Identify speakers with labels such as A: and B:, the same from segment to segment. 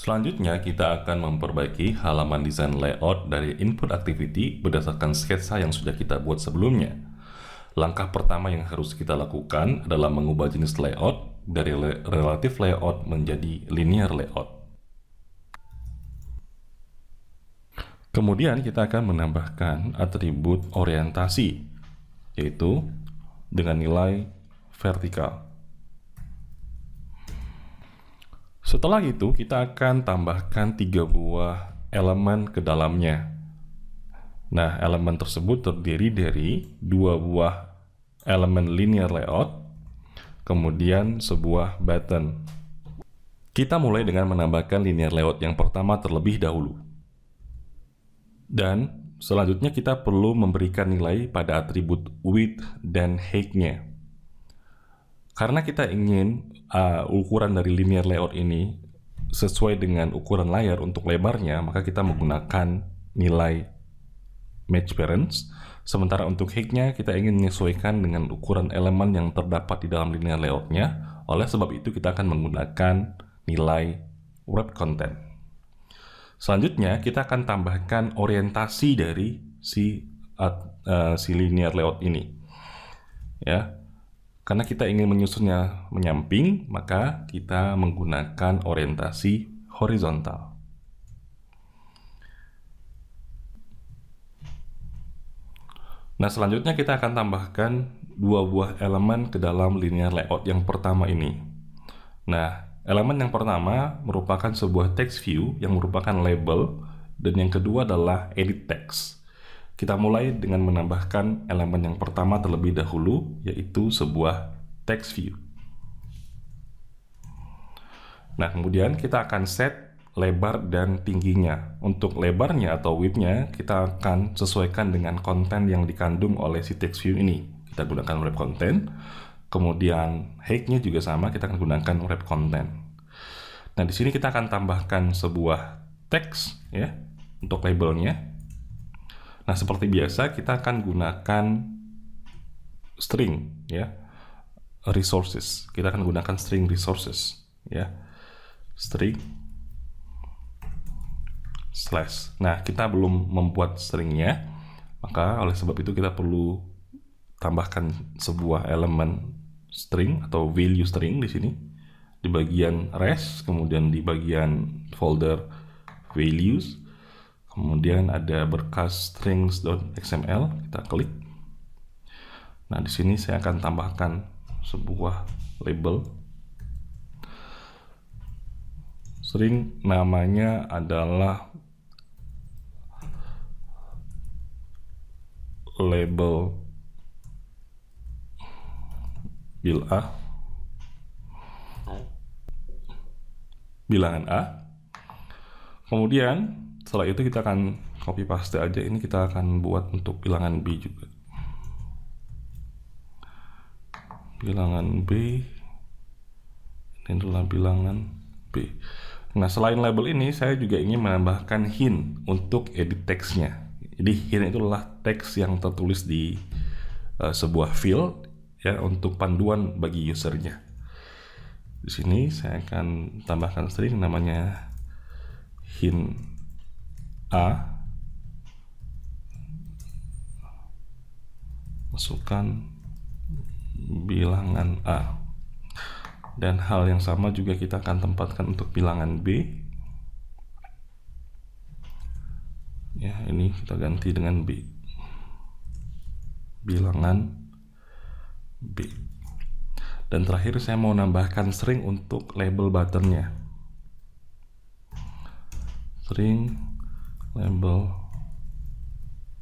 A: Selanjutnya, kita akan memperbaiki halaman desain layout dari input activity berdasarkan sketsa yang sudah kita buat sebelumnya. Langkah pertama yang harus kita lakukan adalah mengubah jenis layout dari relative layout menjadi linear layout. Kemudian kita akan menambahkan atribut orientasi, yaitu dengan nilai vertikal. Setelah itu, kita akan tambahkan 3 buah elemen ke dalamnya. Nah, elemen tersebut terdiri dari 2 buah elemen linear layout, kemudian sebuah button. Kita mulai dengan menambahkan linear layout yang pertama terlebih dahulu. Dan selanjutnya kita perlu memberikan nilai pada atribut width dan height-nya. Karena kita ingin ukuran dari linear layout ini sesuai dengan ukuran layar untuk lebarnya, maka kita menggunakan nilai match parents. Sementara untuk height-nya kita ingin menyesuaikan dengan ukuran elemen yang terdapat di dalam linear layout-nya. Oleh sebab itu kita akan menggunakan nilai wrap content. Selanjutnya kita akan tambahkan orientasi dari si linear layout ini, ya. Karena kita ingin menyusunnya menyamping, maka kita menggunakan orientasi horizontal. Nah, selanjutnya kita akan tambahkan 2 buah elemen ke dalam linear layout yang pertama ini. Nah, elemen yang pertama merupakan sebuah text view yang merupakan label, dan yang kedua adalah edit text. Kita mulai dengan menambahkan elemen yang pertama terlebih dahulu, yaitu sebuah text view. Nah, kemudian kita akan set lebar dan tingginya. Untuk lebarnya atau width-nya, kita akan sesuaikan dengan konten yang dikandung oleh si text view ini. Kita gunakan wrap content. Kemudian height-nya juga sama, kita akan gunakan wrap content. Nah, di sini kita akan tambahkan sebuah teks, ya, untuk labelnya. Nah, seperti biasa kita akan gunakan string, ya, resources. Kita akan gunakan string resources, ya, string slash. Nah, kita belum membuat stringnya, maka oleh sebab itu kita perlu tambahkan sebuah elemen string atau value string di sini di bagian res, kemudian di bagian folder values, kemudian ada berkas strings.xml, kita klik. Nah, di sini saya akan tambahkan sebuah label string, namanya adalah label bilangan A. Kemudian setelah itu kita akan copy paste aja, ini kita akan buat untuk bilangan B juga. Bilangan B, ini adalah bilangan B. Nah, selain label ini, saya juga ingin menambahkan hint untuk edit text-nya. Jadi hint itu adalah teks yang tertulis di sebuah field, ya, untuk panduan bagi usernya. Di sini saya akan tambahkan string namanya hint A, masukkan bilangan A, dan hal yang sama juga kita akan tempatkan untuk bilangan B, ya. Ini kita ganti dengan B, bilangan B. Dan terakhir saya mau nambahkan string untuk label buttonnya, string label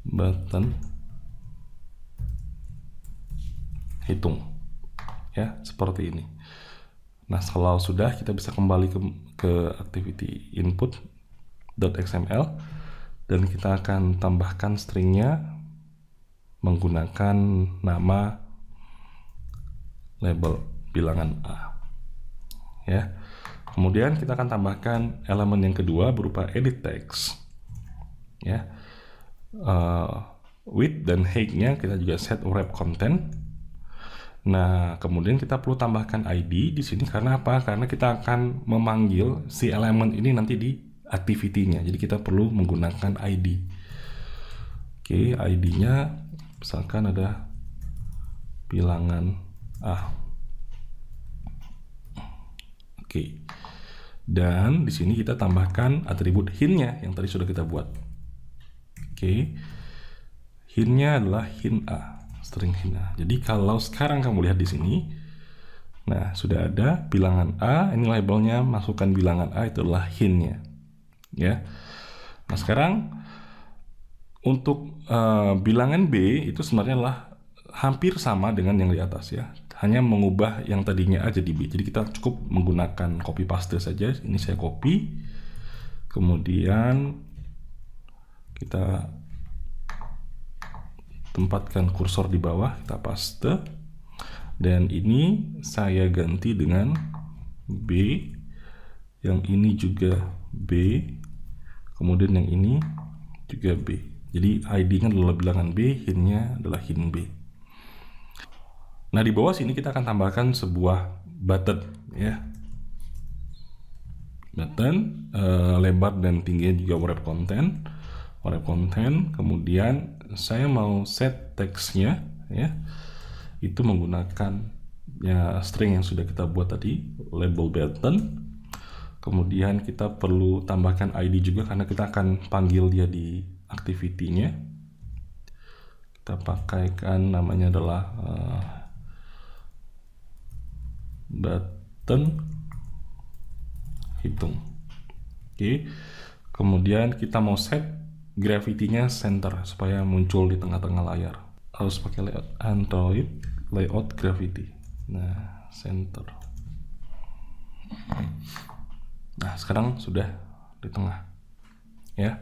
A: button hitung, ya, seperti ini. Nah, kalau sudah, kita bisa kembali ke activity input.xml dan kita akan tambahkan stringnya menggunakan nama label bilangan A, ya. Kemudian kita akan tambahkan elemen yang kedua berupa edit text, ya. Width dan height-nya kita juga set wrap content, Nah, kemudian kita perlu tambahkan ID di sini karena apa? Karena kita akan memanggil si elemen ini nanti di activity-nya. Jadi kita perlu menggunakan ID. Oke, ID-nya misalkan ada bilangan A. Oke. Dan di sini kita tambahkan atribut hint-nya yang tadi sudah kita buat. Oke. Hint-nya adalah hint A, string hint A. Jadi kalau sekarang kamu lihat di sini, nah sudah ada bilangan A, ini labelnya, masukkan bilangan A, itu adalah hint-nya. Ya. Nah sekarang untuk bilangan B itu sebenarnya adalah hampir sama dengan yang di atas ya. Hanya mengubah yang tadinya A jadi B. Jadi kita cukup menggunakan copy paste saja. Ini saya copy. Kemudian kita tempatkan kursor di bawah, kita paste. Dan ini saya ganti dengan B. Yang ini juga B. Kemudian yang ini juga B. Jadi ID-nya adalah bilangan B, hint-nya adalah hint B. Nah, di bawah sini kita akan tambahkan sebuah button ya. Button lebar dan tingginya juga wrap content. Wrap content, kemudian saya mau set text-nya ya. Itu menggunakan ya string yang sudah kita buat tadi, label button. Kemudian kita perlu tambahkan ID juga karena kita akan panggil dia di activity-nya. Kita pakaikan namanya adalah button hitung. Oke. Kemudian kita mau set gravity-nya center supaya muncul di tengah-tengah layar. Harus pakai layout Android, layout gravity. Nah, center. Nah, sekarang sudah di tengah. Ya.